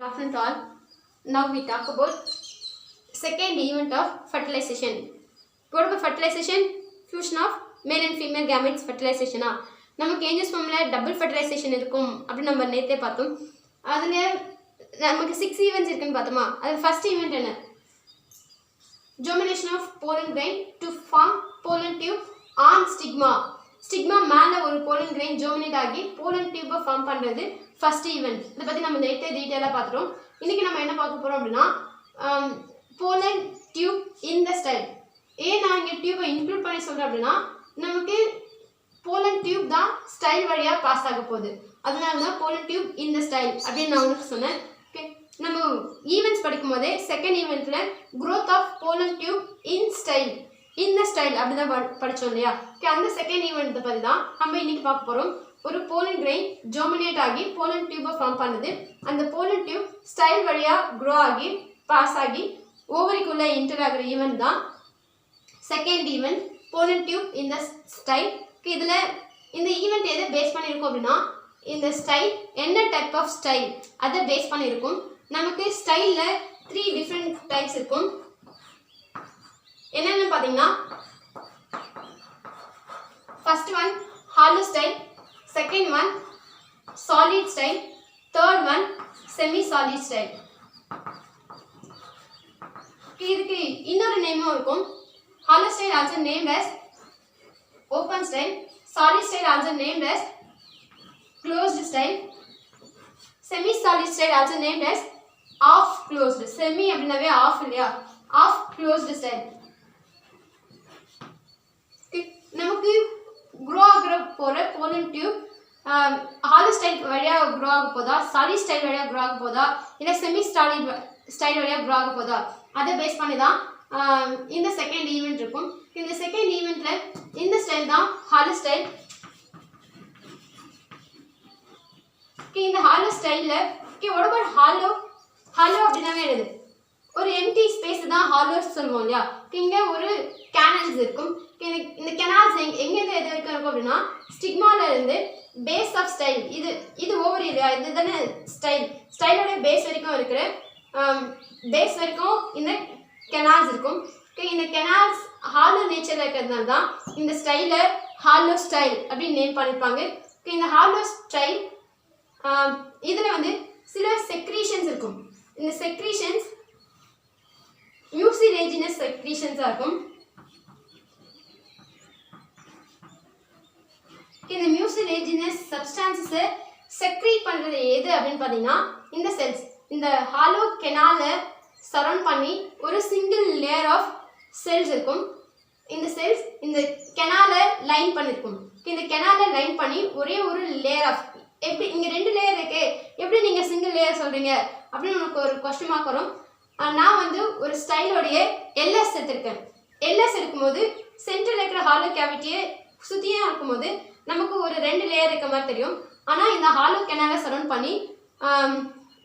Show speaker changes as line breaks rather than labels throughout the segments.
Afternoon all. Now we talk about second event of fertilization. What about fertilization? Fusion of male and female gametes fertilization. நமக்கு ஏஞ்சஸ் ஃபார்ம்ல double fertilisation இருக்கும் அப்படி நம்ம நேத்தே பார்த்தோம். அதுல நமக்கு 6 ஈவென்ட்ஸ் இருக்குன்னு பார்த்தோமா. அது ஃபர்ஸ்ட் ஈவென்ட் என்ன? germination of pollen grain to form pollen tube on stigma. Stigma மேலே ஒரு போலன் கிரெயின் ஜெர்மினேட் ஆகி போலன் டியூபை ஃபார்ம் பண்ணுறது ஃபர்ஸ்ட் ஈவெண்ட். இதை பற்றி நம்ம நேற்றே டீட்டெயிலாக பார்த்துட்டோம். இன்றைக்கி நம்ம என்ன பார்க்க போகிறோம் அப்படின்னா pollen tube in the style. ஏன் நான் இங்கே டியூபை இன்க்ளூட் பண்ணி சொல்கிறேன் அப்படின்னா நமக்கு போலன் டியூப் தான் ஸ்டைல் வழியாக பாஸ் ஆக போகுது. அதனால தான் pollen tube in the style அப்படின்னு நான் உங்களுக்கு சொன்னேன். ஓகே, நம்ம ஈவெண்ட்ஸ் படிக்கும் போதே செகண்ட் ஈவெண்ட்டில் growth of pollen tube in style இந்த ஸ்டைல் அப்படி தான் படித்தோம் இல்லையா? ஓகே, அந்த செகண்ட் ஈவெண்ட் பற்றி தான் நம்ம இன்னைக்கு பார்க்க போகிறோம். ஒரு போலன் கிரெயின் ஜெர்மினேட் ஆகி போலன் டியூபை ஃபார்ம் பண்ணுது. அந்த போலன் டியூப் ஸ்டைல் வழியாக க்ரோ ஆகி பாஸ் ஆகி ஓவரிக்குள்ளே என்டர் ஆகிற ஈவெண்ட் தான் செகண்ட் ஈவெண்ட் போலன் டியூப் இந்த ஸ்டைல். இதில் இந்த ஈவெண்ட் எதை பேஸ் பண்ணியிருக்கோம் அப்படின்னா இந்த ஸ்டைல் என்ன டைப் ஆஃப் ஸ்டைல் அதை பேஸ் பண்ணியிருக்கும். நமக்கு ஸ்டைலில் 3 டிஃப்ரெண்ட் டைப்ஸ் இருக்கும். என்னென்னு பார்த்தீங்கன்னா first one hollow style, second one solid style, third one semi solid style. இதுக்கு இன்னொரு நேமும் இருக்கும். Hollow style also named as open style, solid style also named as closed style, semi solid style also named as half closed. semi அப்படினாவே half இல்லையா? half closed style. நமக்கு grow ஆகிற போற pollen tube hollow style வழியா grow ஆக போதா, solid style வழியா grow ஆக போதா, இல்ல semi solid style வழியா grow ஆக போதா, அதை பேஸ் பண்ணி தான் இந்த செகண்ட் ஈவெண்ட் இருக்கும். இந்த செகண்ட் ஈவெண்ட்ல இந்த ஸ்டைல் தான் ஹாலோ ஸ்டைல். இந்த ஹாலோ ஸ்டைல்ல what about ஹாலோ? ஹாலோ அப்படின்னாவே என்னது? ஒரு எம்டி ஸ்பேஸ் தான் ஹாலோஸ் சொல்லுவோம் இல்லையா? இங்கே ஒரு கேனல்ஸ் இருக்கும். இந்த கேனல்ஸ் எங்கேருந்து எது வரைக்கும் இருக்கும் அப்படின்னா ஸ்டிக்மால இருந்து பேஸ் ஆஃப் ஸ்டைல் இது ஓவர் இல்லையா? இது தானே ஸ்டைல். ஸ்டைலோட பேஸ் வரைக்கும் இருக்கிற பேஸ் வரைக்கும் இந்த கெனால்ஸ் இருக்கும். இந்த கெனால்ஸ் ஹாலோ நேச்சரில் இருக்கிறதுனால தான் இந்த ஸ்டைலை ஹாலோ ஸ்டைல் அப்படின்னு நேம் பண்ணியிருப்பாங்க. இந்த ஹாலோ ஸ்டைல் இதில் வந்து சில செக்ரீஷன்ஸ் இருக்கும். இந்த செக்ரீஷன்ஸ் மியூசிலேஜினஸ் செக்ரீஷன்ஸாக இருக்கும். இந்த மியூசிலேஜினஸ் சப்ஸ்டான்சஸை செக்ரீட் பண்ணுறது எது அப்படின்னு பார்த்தீங்கன்னா இந்த செல்ஸ். இந்த ஹாலோ கெனாலை சரௌண்ட் பண்ணி ஒரு சிங்கிள் லேயர் ஆஃப் செல்ஸ் இருக்கும். இந்த செல்ஸ் இந்த கெனாலை லைன் பண்ணியிருக்கும். இந்த கெனாலை லைன் பண்ணி ஒரே ஒரு லேயர் ஆஃப் எப்படி இங்கே 2 லேயர் இருக்கு, எப்படி நீங்கள் சிங்கிள் லேயர் சொல்கிறீங்க அப்படின்னு உனக்கு ஒரு கொஸ்டின் மார்க் வரும். நான் வந்து ஒரு ஸ்டைலோடைய எல்எஸ் எடுத்திருக்கேன். எல்எஸ் எடுக்கும்போது சென்டரில் இருக்கிற ஹாலோ கேவிட்டியை சுற்றியாக இருக்கும்போது நமக்கு ஒரு 2 லேயர் இருக்க மாதிரி தெரியும். ஆனால் இந்த ஹாலோ கெனாலை சரௌண்ட் பண்ணி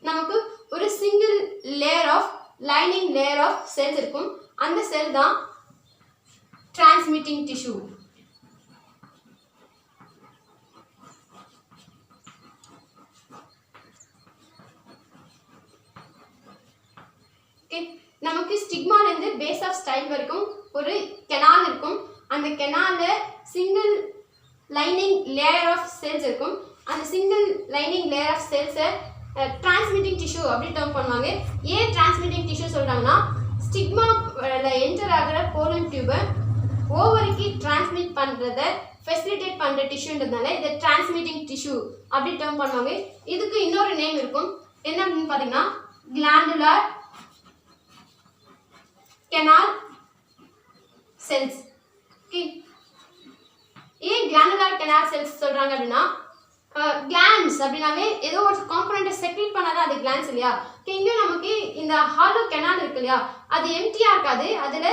நமக்கு ஒரு single layer of lining layer of cells இருக்கும். அந்த செல் தான் டிரான்ஸ்மிட்டிங் டிஷ்யூ. நமக்கு ஸ்டிக்மாலேருந்து பேஸ் ஆஃப் ஸ்டைல் வரைக்கும் ஒரு கெனால் இருக்கும். அந்த கெனாலில் single lining layer of cells இருக்கும். அந்த சிங்கிள் லைனிங் லேயர் ஆஃப் செல்ஸை டிரான்ஸ்மிட்டிங் டிஷ்யூ அப்படி டேர்ம் பண்ணுவாங்க. ஏன் டிரான்ஸ்மிட்டிங் டிஷ்யூ சொல்கிறாங்கன்னா ஸ்டிக்மாவில் என்டர் ஆகிற போலன் டியூபை ஓவருக்கு டிரான்ஸ்மிட் பண்ணுறதை ஃபெசிலிட்டேட் பண்ணுற டிஷ்யூன்றதுனால இதை டிரான்ஸ்மிட்டிங் டிஷ்யூ அப்படி டேர்ம் பண்ணுவாங்க. இதுக்கு இன்னொரு நேம் இருக்கும். என்ன அப்படின்னு பார்த்தீங்கன்னா கிளாண்டுலார் கெனால் செல்ஸ். ஏன் கிளாண்டுலார் கெனால் செல்ஸ் சொல்கிறாங்க அப்படின்னா கிளான்ஸ் அப்படின்னாவே ஏதோ ஒரு காம்பனண்ட்டை செக்ரீட் பண்ணாதான் அது கிளான்ஸ் இல்லையா? இங்கே நமக்கு இந்த ஹாலோ கெனால் இருக்கு இல்லையா, அது எம்டியாக இருக்காது. அதில்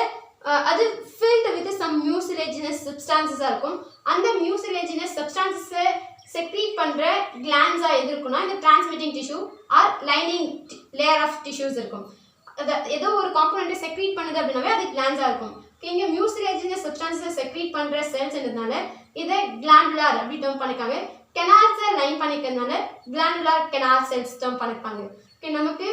அது ஃபில்டு வித் சம் மியூசிலேஜினஸ் சப்ஸ்டான்சஸாக இருக்கும். அந்த மியூசிலேஜினஸ் சப்ஸ்டான்சஸை செக்ரீட் பண்ணுற கிளான்ஸாக எது இருக்குன்னா இந்த transmitting tissue or lining layer of tissues இருக்கும். அது ஏதோ ஒரு காம்பனண்ட்டை செக்ரீட் பண்ணுது அப்படின்னாவே அது கிளான்ஸாக இருக்கும். இங்கே மியூசிலேஜினஸ் சப்ஸ்டான்சஸை செக்ரீட் பண்ணுற செல்ஸ்ன்றதுனால இதை கிளாண்டுலார் அப்படி டேர்ம் பண்ணிக்காங்க. கெனால்ஸை லைன் பண்ணிக்கிறதுனால கிளாண்டுலார் கெனால் செல்ஸ் டேர்ம் பண்ணிப்பாங்க. நமக்கு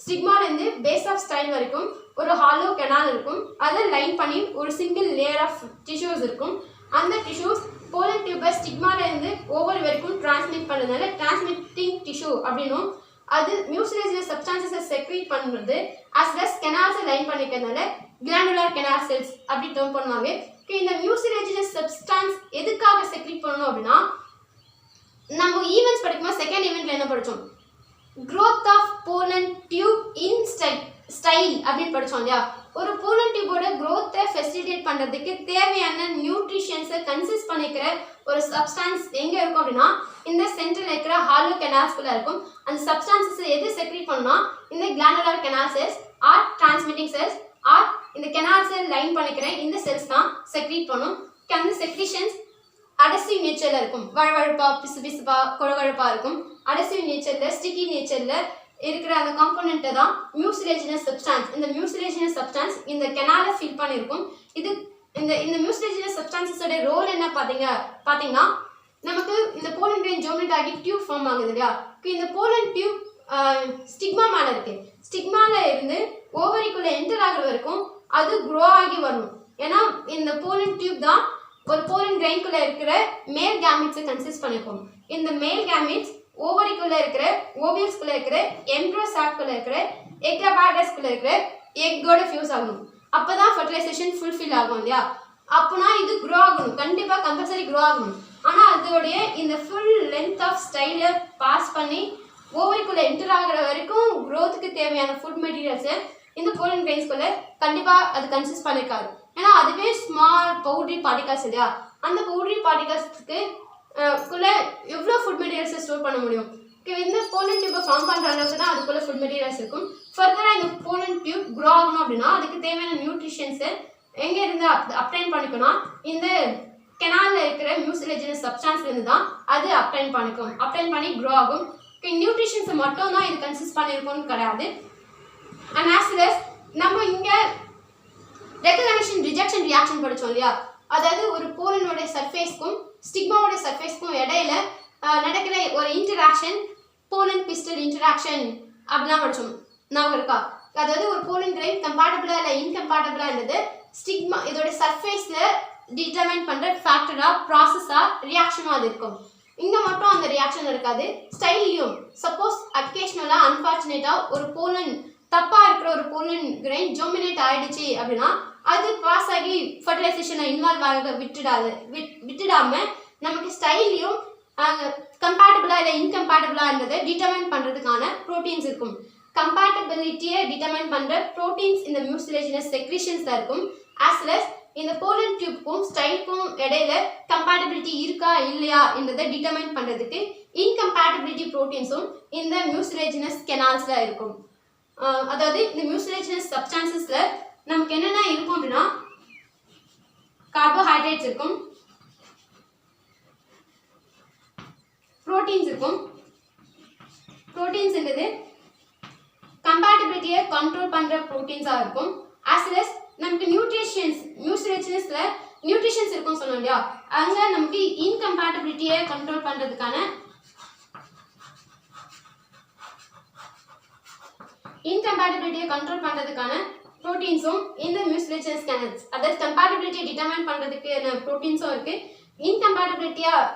ஸ்டிக்மால இருந்து பேஸ் ஆஃப் ஸ்டைல் வரைக்கும் ஒரு ஹாலோ கெனால் இருக்கும். அதை லைன் பண்ணி ஒரு சிங்கிள் லேயர் ஆஃப் டிஷ்யூஸ் இருக்கும். அந்த டிஷ்யூஸ் போலன் டியூபை ஸ்டிக்மால இருந்து ஓவர் வரைக்கும் டிரான்ஸ்மிட் பண்ணுறதுனால டிரான்ஸ்மிட்டிங் டிஷ்யூ அப்படின்னும், அது மியூசிலேஜினஸ் சப்ஸ்டான்சஸை செக்ரீட் பண்ணுறது அஸ் வெல் கெனால்ஸை லைன் பண்ணிக்கிறதுனால கிளாண்டுலார் கெனால் செல்ஸ் அப்படி டேர்ம் பண்ணுவாங்க. இந்த மியூசிலேஜினஸ் சப்ஸ்டான்ஸ் எதுக்காக செக்ரீட் பண்ணணும் அப்படின்னா, நம்ம ஈவெண்ட்ஸ் படிக்கும்போது செகண்ட் ஈவெண்ட்ல என்ன படித்தோம், growth of pollen tube in style அப்படின்னு படித்தோம் இல்லையா. ஒரு போலன் டியூபோட growth-ஐ ஃபெசிலிட்டேட் பண்ணுறதுக்கு தேவையான நியூட்ரிஷன்ஸை கன்சிஸ்ட் பண்ணிக்கிற ஒரு சப்ஸ்டான்ஸ் எங்கே இருக்கும் அப்படின்னா இந்த சென்டரில் இருக்கிற ஹாலோ கெனால்ஸ்குள்ளே இருக்கும். அந்த சப்ஸ்டான்சஸை எது செக்ரீட் பண்ணா இந்த glandular canal cells or transmitting cells or இந்த கெனால்ஸை லைன் பண்ணிக்கிற இந்த செல்ஸ் தான் செக்ரீட் பண்ணும். அந்த செக்ரீஷன்ஸ் அடசிவ் நேச்சரில் இருக்கும். வழவழப்பா பிசு பிசுப்பா கொழகழப்பா இருக்கும். அடசிவ் நேச்சரில் ஸ்டிக்கி நேச்சரில் இருக்கிற அந்த காம்போனண்ட்டை தான் மியூசிலேஜினஸ் சப்ஸ்டான்ஸ். இந்த மியூசிலேஜினஸ் சப்ஸ்டான்ஸ் இந்த கெனாலை ஃபில் பண்ணியிருக்கும். இது இந்த இந்த மியூசிலேஜினஸ் சப்ஸ்டான்ஸஸோட ரோல் என்ன பார்த்தீங்கன்னா நமக்கு இந்த போலன் கிரெயின் ஜெர்மினேட் ஆகி டியூப் ஃபார்ம் ஆகுது இல்லையா. இந்த போலன் டியூப் ஸ்டிக்மா மேலே இருக்கு. ஸ்டிக்மால இருந்து ஓவரிக்குள்ளே என்டர் ஆகிற வரைக்கும் அது க்ரோ ஆகி வரணும். ஏன்னா இந்த போலன் டியூப் தான் ஒரு போலன் கிரெயின்குள்ளே இருக்கிற மேல் கேமிட்ஸை கன்சிஸ்ட் பண்ணியிருக்கும். இந்த மேல் கேமிட்ஸ் ஓவரிக்குள்ளே இருக்கிற ஓவியல்ஸ்குள்ளே இருக்கிற எம்ப்ரோ சாக்குள்ளே இருக்கிற எக் அபாடஸ்குள்ளே இருக்கிற எக்கோட ஃபியூஸ் ஆகணும். அப்போ தான் ஃபர்டிலைசேஷன் ஃபுல்ஃபில் ஆகும் இல்லையா. அப்போனா இது க்ரோ ஆகணும், கண்டிப்பாக கம்பல்சரி க்ரோ ஆகணும். ஆனால் அதோடைய இந்த ஃபுல் லென்த் ஆஃப் ஸ்டைலை பாஸ் பண்ணி ஓவரிக்குள்ளே என்டர் ஆகிற வரைக்கும் க்ரோத்துக்கு தேவையான ஃபுட் மெட்டீரியல்ஸை இந்த போலன் கிரெயின்ஸ்குள்ளே கண்டிப்பாக அது கன்சிஸ்ட் பண்ணியிருக்காது. ஏன்னா அதுவே ஸ்மால் பவுட்ரி பார்ட்டிகல்ஸ் இல்லையா. அந்த பவுட்ரி பார்ட்டிகல்ஸ்க்கு எவ்வளோ ஃபுட் மெட்டீரியல்ஸை ஸ்டோர் பண்ண முடியும். இந்த போலன் டியூப்பை ஃபார்ம் பண்ணுற அளவுக்கு தான் அதுக்குள்ளே ஃபுட் மெட்டீரியல்ஸ் இருக்கும். ஃபர்தராக இந்த போலன் டியூப் க்ரோ ஆகணும் அப்படின்னா அதுக்கு தேவையான நியூட்ரிஷன்ஸை எங்கே இருந்து அப்டைன் பண்ணிக்கணும், இந்த கெனாலில் இருக்கிற மியூசிலேஜினஸ் சப்ஸ்டான்ஸ்லேருந்து தான் அது அப்டைன் பண்ணி க்ரோ ஆகும். நியூட்ரிஷன்ஸை மட்டும் தான் இது கன்சிஸ்ட் பண்ணியிருக்கோன்னு கிடையாது. அண்ட் ஆஸ் வெல் அஸ் நம்ம இங்கே ரெகக்னிஷன் ரிஜெக்ஷன் ரியாக்ஷன் படித்தோம் இல்லையா. அதாவது ஒரு போலனோட சர்ஃபேஸ்க்கும் ஸ்டிக்மாவோட சர்ஃபேஸ்க்கும் இடையில நடக்கிற ஒரு இன்டராக்ஷன் போலன் பிஸ்டல் இன்டராக்ஷன் அப்படிலாம் படித்தோம். நான் இருக்கா, அதாவது ஒரு போலன் கிரெயின் கம்பேட்டபிளா இல்லை இன்கம்பேட்டபிளா இருந்தது ஸ்டிக்மா இதோட சர்ஃபேஸில் டிட்டர்மைன் பண்ணுற ஃபேக்டரா ப்ராசஸா ரியாக்ஷனாக அது இருக்கும். இங்கே மட்டும் அந்த ரியாக்ஷன் இருக்காது. ஸ்டைல்லையும் சப்போஸ் அக்கேஷ்னலாக அன்ஃபார்ச்சுனேட்டாக ஒரு போலன் தப்பாக இருக்கிற ஒரு போலன் கிரெயின் ஜெர்மினேட் ஆகிடுச்சு அப்படின்னா அது பாஸ் ஆகி ஃபர்டிலைசேஷனை இன்வால்வ் ஆக விட்டுடாமல் நமக்கு ஸ்டைல்லையும் கம்பேட்டபிளாக இல்லை இன்கம்பேட்டபிளான்றதை டிட்டர்மைன் பண்ணுறதுக்கான ப்ரோட்டீன்ஸ் இருக்கும். கம்பேட்டபிலிட்டியை டிட்டர்மைன் பண்ணுற ப்ரோட்டீன்ஸ் இந்த மியூசிலேஜினஸ் செக்ரீஷன்ஸில் இருக்கும். ஆஸ் வெல் அஸ் இந்த போலன் டியூப்க்கும் ஸ்டைலுக்கும் இடையில கம்பேட்டபிலிட்டி இருக்கா இல்லையா என்றதை டிட்டர்மைன் பண்ணுறதுக்கு இன்கம்பேட்டபிலிட்டி ப்ரோட்டீன்ஸும் இந்த மியூசிலேஜினஸ் கெனால்ஸில் இருக்கும். அதாவது இந்த மியூசிலேஜினஸ் சப்ஸ்டான்சஸில் நமக்கு என்னென்ன இருக்கும் அப்படின்னா கார்போஹைட்ரேட்ஸ் இருக்கும், ப்ரோட்டீன்ஸ் இருக்கும். ப்ரோட்டீன்ஸ்ன்றது கம்பேட்டபிலிட்டியை கண்ட்ரோல் பண்ணுற ப்ரோட்டீன்ஸாக இருக்கும். ஆஸ் வெல் அஸ் நமக்கு மியூசிலேஜினஸில் நியூட்ரிஷன்ஸ் இருக்கும்னு சொன்னோம் இல்லையா. அங்கே நமக்கு இன்கம்பேட்டபிலிட்டியை கண்ட்ரோல் பண்ணுறதுக்கான ப்ரோட்டீன்ஸும் இந்த மியூசிலேஜினஸ் கெனால்ஸ், அதாவது கம்பேட்டபிலிட்டியை டிட்டர்மைன் பண்ணுறதுக்கு ப்ரோட்டீன்ஸும் இருக்குது. இன்கம்பேட்டபிலிட்டியாக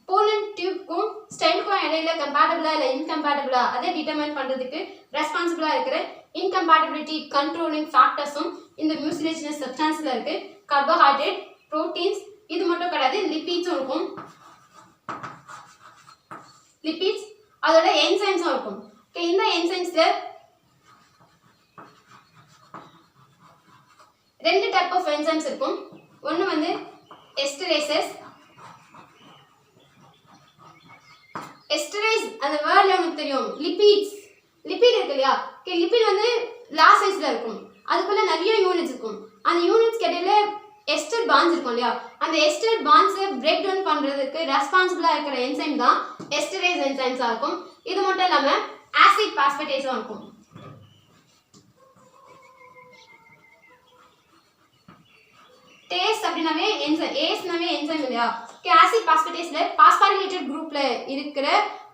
போலன் டியூப்க்கும் ஸ்டைலுக்கும் இடையில கம்பேட்டபிளா இல்லை இன்கம்பேட்டபிளா அதை டிட்டர்மைன் பண்ணுறதுக்கு ரெஸ்பான்சிபிளாக இருக்கிற இன்கம்பேட்டபிலிட்டி கண்ட்ரோலிங் ஃபேக்டர்ஸும் இந்த மியூசிலேஜினஸ் சப்ஸ்டான்ஸில் இருக்குது. கார்போஹைட்ரேட், ப்ரோட்டீன்ஸ், இது மட்டும் கிடையாது, லிப்பிட்ஸும் இருக்கும். லிப்பிட்ஸ் அதோட என்சைம்ஸும் இருக்கும். இந்த என்சைம்ஸில் ரெண்டு டைப் ஆஃப் என்சைம்ஸ் இருக்கும். ஒன்று வந்து எஸ்டரேசஸ். எஸ்டரேஸ் அந்த வேர்டில் உங்களுக்கு தெரியும். லிப்பிட் இருக்கு இல்லையா. லிப்பிட் வந்து லாஸ்ட் சைஸில் இருக்கும். அதுக்குள்ளே நிறைய யூனிட்ஸ் இருக்கும். அந்த யூனிட்ஸ்க்கு இடையில எஸ்டர் பாண்ட்ஸ் இருக்கும் இல்லையா. அந்த எஸ்டர் பாண்ட்ஸை பிரேக் டவுன் பண்ணுறதுக்கு ரெஸ்பான்சிபிளாக இருக்கிற என்சைம் தான் எஸ்டரேஸ் என்சைம்ஸாக இருக்கும். இது மட்டும் இல்லாமல் ஆசிட் பாஸ்பேட்டேஸும் இருக்கும். டேஸ் அப்படின்னாவே என்சைம், ஏஸ்னாவே என்சைம் இல்லையா. ஆசிட் பாஸ்பேட்டேஸில் பாஸ்பாரிலேட்டட் குரூப்பில் இருக்கிற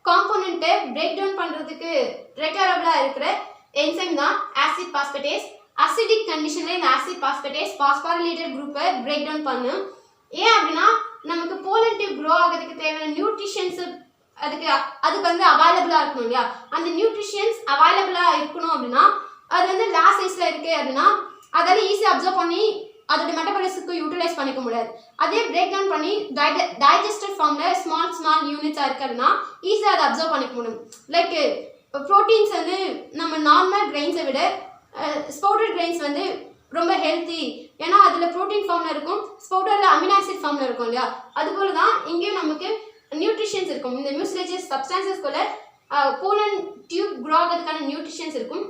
காம்போனண்ட்டை பிரேக் டவுன் பண்ணுறதுக்கு ரெக்கவரபிளாக இருக்கிற என்சைம் தான் ஆசிட் பாஸ்பேட்டேஸ். அசிடிக் கண்டிஷன்ல இந்த ஆசிட் பாஸ்பேட்டேஸ் பாஸ்பாரிலேட்டட் குரூப்பை பிரேக் டவுன் பண்ணும். ஏன் அப்படின்னா நமக்கு போலன் டியூப் க்ரோ ஆகிறதுக்கு தேவையான நியூட்ரிஷன்ஸ் அதுக்கு வந்து அவைலபிளா இருக்கணும் இல்லையா? அந்த நியூட்ரிஷன்ஸ் அவைலபிளா இருக்கணும் அப்படின்னா அது வந்து லாஸ்ட் சைஸ்ல இருக்கு அப்படின்னா அதால ஈஸியாக அப்சர்வ் பண்ணி அதோட மெட்டபாலிசத்துக்கு யூட்டிலைஸ் பண்ணிக்க முடியாது. அதே பிரேக் டவுன் பண்ணி டைஜஸ்டட் ஃபார்ம்ல ஸ்மால் யூனிட்ஸா இருக்குன்னா ஈஸியாக அதை அப்சர்வ் பண்ணிக்க முடியும். லைக் ப்ரோட்டீன்ஸ் வந்து நம்ம நார்மல் கிரெயின்ஸை விட ஸ்பவுட்டட் கிரெயின்ஸ் வந்து ரொம்ப ஹெல்த்தி. ஏன்னா அதில் ப்ரோட்டீன் ஃபார்மில் இருக்கும், ஸ்பவுட்டரில் அமினோ ஆசிட் ஃபார்மில் இருக்கும் இல்லையா? அதுபோல தான் இங்கேயும் நமக்கு நியூட்ரிஷன்ஸ் இருக்கும். இந்த மியூசிலேஜஸ் சப்ஸ்டான்சஸ்குள்ள போலன் டியூப் க்ரோ ஆகிறதுக்கான நியூட்ரிஷன்ஸ் இருக்கும்.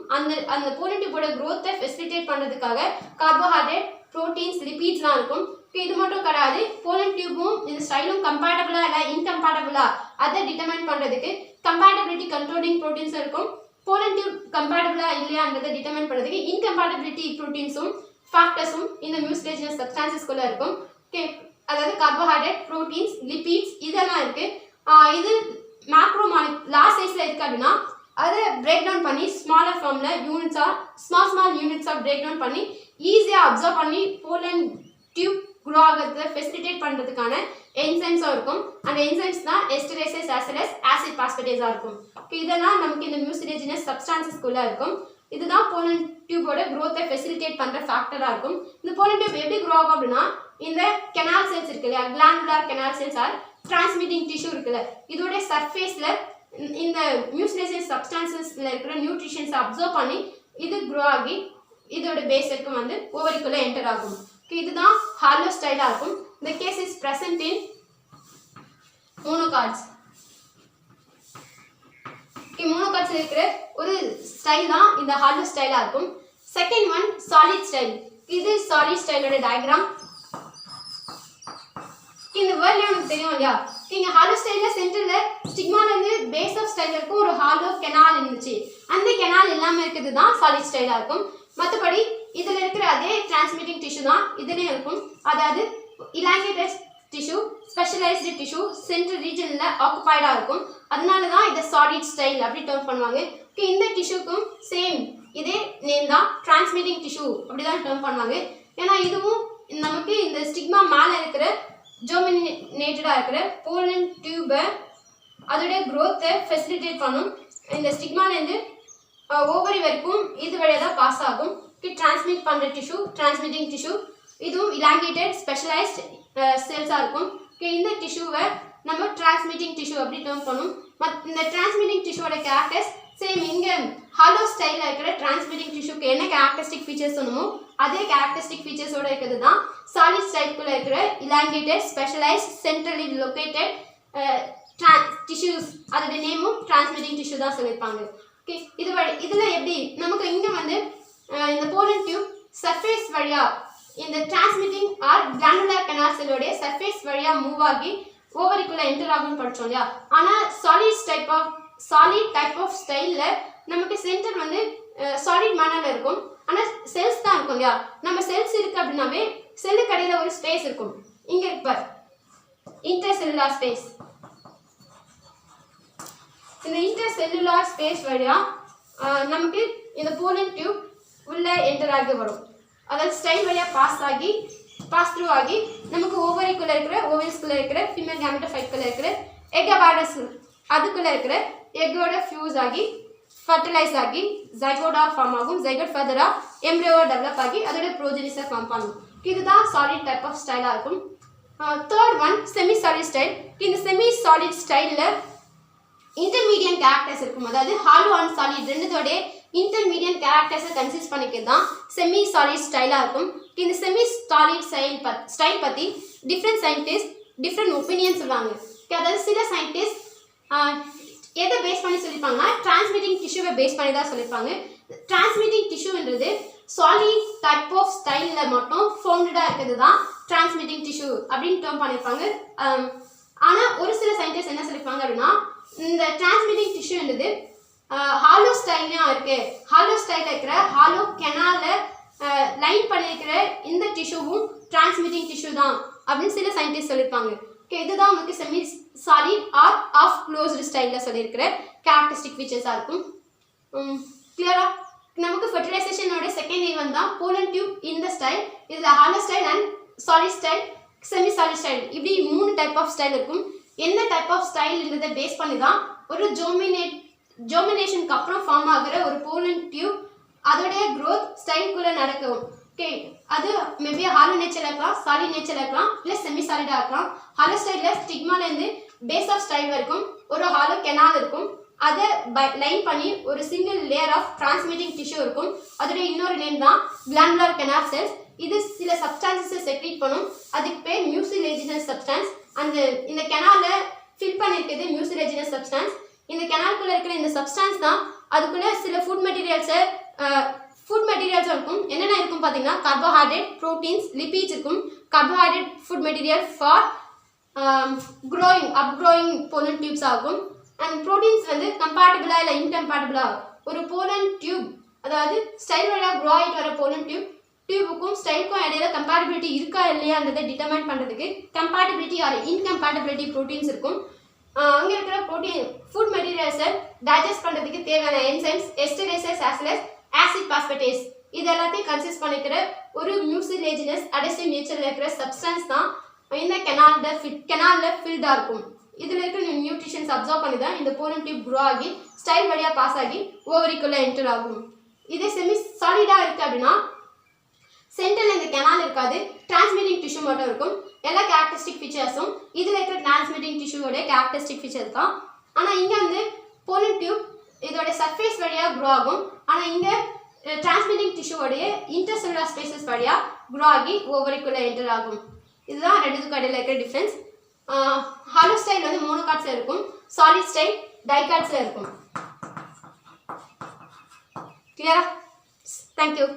அந்த போலன் டியூபோட க்ரோத்தை ஃபெசிலிட்டேட் பண்ணுறதுக்காக கார்போஹைட்ரேட், ப்ரோட்டீன்ஸ், லிபிட்ஸ்லாம் இருக்கும். இது மட்டும் கிடையாது, போலன் டியூபும் இந்த ஸ்டைலும் கம்பேட்டபிளா இல்லை இன்கம்பேட்டபிளா அதை டிட்டர்மைன் பண்ணுறதுக்கு கம்பேட்டபிலிட்டி கண்ட்ரோலிங் ப்ரோட்டீன்ஸும் இருக்கும். போலன் டியூப் கம்பேட்டபிளா இல்லையான்றதை டிட்டர்மைன் பண்ணுறதுக்கு இன்கம்பேட்டபிலிட்டி ப்ரோட்டீன்ஸும் ஃபேக்டர்ஸும் இந்த மியூசிலேஜஸ் சப்ஸ்டான்சஸ்குள்ள இருக்கும். ஓகே, அதாவது கார்போஹைட்ரேட், ப்ரோட்டீன்ஸ், லிபிட்ஸ் இதெல்லாம் இருக்கு. இது லார்ஜ் சைஸ்ல இருக்கு அப்படின்னா அதை பிரேக் டவுன் பண்ணி ஸ்மாலர் ஃபார்ம்ல ஸ்மால் யூனிட்ஸா பிரேக் டவுன் பண்ணி ஈஸியா அப்சர்வ் பண்ணி போலன் டியூப் க்ரோ ஆகிறத ஃபெசிலிட்டேட் பண்றதுக்கான என்சைம்ஸும் இருக்கும். அந்த என்சைம்ஸ் தான் எஸ்டரேசஸ் as well as ஆசிட் பாஸ்பேட்டேஸா இருக்கும். இதெல்லாம் நமக்கு இந்த மியூசிலேஜினஸ் சப்ஸ்டான்சஸ்குள்ள இருக்கும். இதுதான் போலன் டியூபோட க்ரோத்தை ஃபெசிலிட்டேட் பண்ற ஃபேக்டரா இருக்கும். இந்த போலன் டியூப் எப்படி க்ரோ ஆகும் அப்படின்னா இந்த கெனால் செல்ஸ் இருக்கு இல்லையா, glandular canal cells or transmitting tissue இருக்குல்ல, இதோட சர்ஃபேஸ்ல இந்த மியூசிலேஜஸ் சப்ஸ்டான்சஸ்ல இருக்கிற நியூட்ரிஷன்ஸ் அப்சர்வ் பண்ணி இது க்ரோ ஆகி இதோட பேஸ் வரைக்கும் வந்து ஓவரிக்குள்ள என்டர் ஆகும். இதுதான் ஹாலோ ஸ்டைலா இருக்கும். இந்த கேஸ் இஸ் பிரசன்ட் இன் மோனோகார்ட்ஸ். மோனோகார்ட்ஸ்ல இருக்கிற ஒரு ஸ்டைல் தான் இந்த ஹாலோ ஸ்டைலா இருக்கும். Second one solid style. இது சாலிட் ஸ்டைலோட டயக்ராம். இந்த வேர்ட்ல உங்களுக்கு தெரியும் இல்லையா, இங்க ஹாலோ ஸ்டைல்ல சென்டர்ல ஸ்டிக்மால இருந்து பேஸ் ஆஃப் ஸ்டைல் இருக்கும் ஒரு ஹாலோ கெனால் இருந்துச்சு. அந்த கெனால் இல்லாம இருக்கிறது தான் சாலிட் ஸ்டைலா இருக்கும். மற்றபடி இதுல இருக்கிற அதே டிரான்ஸ்மிட்டிங் டிஷ்யூ தான் இதுலயும் இருக்கும். அதாவது elongated tissue, specialised tissue central ரீஜன்ல ஆக்குபைடா இருக்கும். அதனால தான் இதை சாலிட் ஸ்டைல் அப்படி டர்ம் பண்ணுவாங்க. இந்த டிஷ்யூக்கும் சேம் இதே நேம் தான், டிரான்ஸ்மிட்டிங் டிஷ்யூ அப்படிதான் டர்ம் பண்ணுவாங்க. ஏன்னா இதுவும் நமக்கு இந்த ஸ்டிக்மா மேல இருக்கிற ஜெர்மினேட்டடா இருக்கிற போலன் டியூபை அதோட க்ரோத்தை ஃபெசிலிட்டேட் பண்ணும். இந்த ஸ்டிக்மாலேருந்து ஓவரி வரைக்கும் இது வழியாக தான் பாஸ் ஆகும். டிரான்ஸ்மிட் பண்ணுற டிஷ்யூ டிரான்ஸ்மிட்டிங் டிஷ்யூ, இதுவும் இலாங்கேட்டட் ஸ்பெஷலைஸ்ட் செல்ஸாக இருக்கும். இந்த டிஷ்யூவை நம்ம டிரான்ஸ்மிட்டிங் டிஷ்யூ அப்படி டர்ம் பண்ணும். இந்த டிரான்ஸ்மிட்டிங் டிஷ்யூவோட கேரக்டர்ஸ் சேம் இங்கே ஹாலோ ஸ்டைலில் இருக்கிற டிரான்ஸ்மிட்டிங் டிஷ்யூக்கு என்ன கேரக்டரிஸ்டிக் ஃபீச்சர்ஸ் சொன்னமோ அதே கேரக்டரிஸ்டிக் ஃபீச்சர்ஸோட இருக்கிறது தான் சாலிட் ஸ்டைலுக்குள்ள இருக்கிற elongated specialised centrally located tissues. அதோட நேமும் டிரான்ஸ்மிட்டிங் டிஷ்யூ தான் சொல்லியிருப்பாங்க. ஓகே, இதில் எப்படி நமக்கு இங்கே வந்து இந்த போலன் டியூப் சர்ஃபேஸ் வழியா இந்த டிரான்ஸ்மிட்டிங் ஆர் கிளாண்டுலார் கெனால் செல்லோடைய சர்ஃபேஸ் வழியா மூவ் ஆகி ஓவரிக்குள்ள என்டர் ஆகும்னு படித்தோம் இல்லையா. ஆனால் சாலிட் டைப் ஆஃப் ஸ்டைலில் நமக்கு சென்டர் வந்து சாலிட் மேனரில் இருக்கும். ஆனால் செல்ஸ் தான் இருக்கும் இல்லையா. நம்ம செல்ஸ் இருக்கு அப்படின்னாவே செல்லுக்கு அடியில் ஒரு ஸ்பேஸ் இருக்கும். இங்கே இருப்பார் இன்டர் செல்லுலார் ஸ்பேஸ். இந்த இன்டர் செல்லுலார் ஸ்பேஸ் வழியா நமக்கு இந்த போலன் டியூப் உள்ள என்டர் ஆகி வரும். அதாவது ஸ்டைல் வழியா பாஸ் த்ரூ ஆகி நமக்கு ஓவரிக்குள்ள இருக்கிற ஓவல்ஸ்குள்ள இருக்கிற ஃபீமேல் கேமெட்டோஃபைட்குள்ள இருக்கிற எக் அபாடஸ் அதுக்குள்ள இருக்கிற எக்கோட ஃபியூஸ் ஆகி ஃபர்டிலைஸ் ஆகி ஜைகோடா ஃபார்ம் ஆகும். ஜைகோட் ஃபர்தரா எம்ப்ரியோவா டெவலப் ஆகி அதோட ப்ரோஜெனிஸை ஃபார்ம் பண்ணும். இதுதான் சாலிட் டைப் ஆஃப் ஸ்டைலாக இருக்கும். Third one semi solid style. இந்த செமி சாலிட் ஸ்டைலில் இன்டர்மீடியன் கேரக்டர்ஸ் இருக்கும். அதாவது ஹாலோ அண்ட் சாலிட் ரெண்டுத்தோட இன்டர்மீடியன் கேரக்டர்ஸை கன்சிஸ்ட் பண்ணிக்கிறது தான் செமி சாலிட் ஸ்டைலாக இருக்கும். இந்த செமி சாலிட் ஸ்டைல் பற்றி டிஃப்ரெண்ட் சயின்டிஸ்ட் டிஃப்ரெண்ட் ஒப்பீனியன் சொல்லுவாங்க. அதாவது சில சயின்டிஸ்ட் எதை பேஸ் பண்ணி சொல்லியிருப்பாங்கன்னா டிரான்ஸ்மிட்டிங் டிஷ்யூவை பேஸ் பண்ணி தான் சொல்லியிருப்பாங்க. டிரான்ஸ்மிட்டிங் டிஷ்யூன்றது சாலிட் டைப் ஆஃப் ஸ்டைலில் மட்டும் ஃபவுண்டடாக இருக்கிறது தான் டிரான்ஸ்மிட்டிங் டிஷ்யூ அப்படின்னு டேர்ம் பண்ணியிருப்பாங்க. ஆனால் ஒரு சில சயின்டிஸ்ட் என்ன சொல்லியிருப்பாங்க அப்படின்னா இந்த டிரான்ஸ்மிட்டிங் டிஷ்யூன்றது ஹாலோ ஸ்டைல்லையும் இருக்குது. ஹாலோ ஸ்டைலில் இருக்கிற ஹாலோ கெனாலில் லைன் பண்ணியிருக்கிற இந்த டிஷ்யூவும் டிரான்ஸ்மிட்டிங் டிஷ்யூ தான் அப்படின்னு சில சயின்டிஸ்ட் சொல்லியிருப்பாங்க. ஓகே, இதுதான் உங்களுக்கு semi solid or of closed ஸ்டைலில் சொல்லியிருக்கிற கேரக்டரிஸ்டிக் ஃபீச்சர்ஸாக இருக்கும். கிளியரா? செகண்ட் ஈவென்ட் தான் போலன் டியூப் இந்த ஸ்டைல். இதில் hollow style and solid style, semi solid style, இப்படி 3 டைப் ஆஃப் ஸ்டைல் இருக்கும். எந்த டைப் ஆஃப் ஸ்டைல்ன்றதை பேஸ் பண்ணி தான் ஒரு ஜோமினேஷனுக்கு அப்புறம் ஃபார்ம் ஆகிற ஒரு போலன் டியூப் அதோடைய க்ரோத் ஸ்டைல்குள்ளே நடக்கும். ஓகே, அது மேபி ஹாலோ நேச்சரில் இருக்கலாம், சாலிட் நேச்சரில் இருக்கலாம், இல்லை செமி சாலிடாக இருக்கலாம். ஹாலோ ஸ்டைலில் ஸ்டிக்மாலேருந்து பேஸ் ஆஃப் ஸ்டைல் வரைக்கும் ஒரு ஹாலோ கெனால் இருக்கும். அதை லைன் பண்ணி ஒரு single layer of transmitting tissue இருக்கும். அதோடைய இன்னொரு நேம் தான் கிளாண்டுலர் கெனால் செல்ஸ். இது சில சப்ஸ்டான்சஸை செக்ரீட் பண்ணும். அதுக்கு பேர் மியூசிலேஜினஸ் சப்ஸ்டான்ஸ். இந்த கெனாலை ஃபில் பண்ணியிருக்கிறது மியூசிலேஜினஸ் சப்ஸ்டான்ஸ். இந்த கெனால்குள்ளே இருக்கிற இந்த சப்ஸ்டான்ஸ் தான் அதுக்குள்ளே சில ஃபுட் மெட்டீரியல்ஸும் இருக்கும். என்னென்ன இருக்கும் பார்த்தீங்கன்னா கார்போஹைட்ரேட், ப்ரோட்டீன்ஸ், லிபிட்ஸ் இருக்கும். Carbohydrate food material for upgrowing pollen tubes ஆகும். அண்ட் ப்ரோட்டீன்ஸ் வந்து கம்பேட்டபிளா இல்லை இன்கம்பேட்டபிளா ஒரு போலன் டியூப், அதாவது ஸ்டைல் வழியாக க்ரோ ஆகிட்டு வர போலன் டியூபுக்கும் ஸ்டைலுக்கும் இடையில கம்பேட்டபிலிட்டி இருக்கா இல்லையான்றதை டிட்டர்மைன் பண்ணுறதுக்கு கம்பேட்டபிலிட்டி ஆர் இன்கம்பேட்டபிலிட்டி ப்ரோட்டீன்ஸ் இருக்கும். அங்கே இருக்கிற ஃபுட் மெட்டீரியல்ஸை டைஜஸ்ட் பண்ணுறதுக்கு தேவையான enzymes, esterases as well as acid phosphatase, இது எல்லாத்தையும் கன்சிஸ்ட் பண்ணிக்கிற ஒரு மியூசிலேஜினஸ் அடெசிவ் நேச்சரில் இருக்கிற சப்ஸ்டன்ஸ் தான் இந்த கெனாலில் ஃபில்டாக இருக்கும். இதில் இருக்கிற நியூட்ரிஷன்ஸ் அப்சர்வ் பண்ணி தான் இந்த போலன் டியூப் க்ரோ ஆகி ஸ்டைல் வழியாக பாஸ் ஆகி ஓவரிக்குள்ளே என்டர் ஆகும். இதே செமி சாலிடாக இருக்குது அப்படின்னா சென்டரில் இந்த கெனால் இருக்காது, டிரான்ஸ்மிட்டிங் டிஷ்யூ மட்டும் இருக்கும். எல்லா கேரக்டரிஸ்டிக் ஃபீச்சர்ஸும் இதில் இருக்கிற டிரான்ஸ்மிட்டிங் டிஷ்யூவோடைய கேரக்டரிஸ்டிக் ஃபீச்சர்ஸ் தான். ஆனால் இங்கே வந்து போலன் டியூப் இதோட சர்ஃபேஸ் வழியாக க்ரோ ஆகும். ஆனால் இங்கே டிரான்ஸ்மிட்டிங் டிஷ்யூவோடைய இன்டர்செல்லுலர் ஸ்பேசஸ் வழியாக க்ரோ ஆகி ஓவரிக்குள்ளே என்டர் ஆகும். இதுதான் ரெண்டுத்துக்கு இடையில இருக்கிற டிஃப்ரென்ஸ். ஹாலோ ஸ்டைல் வந்து மோனோகாட்ஸில் இருக்கும், சாலிட் ஸ்டைல் டைகாட்ஸில் இருக்கும். கிளியரா? தேங்க்யூ.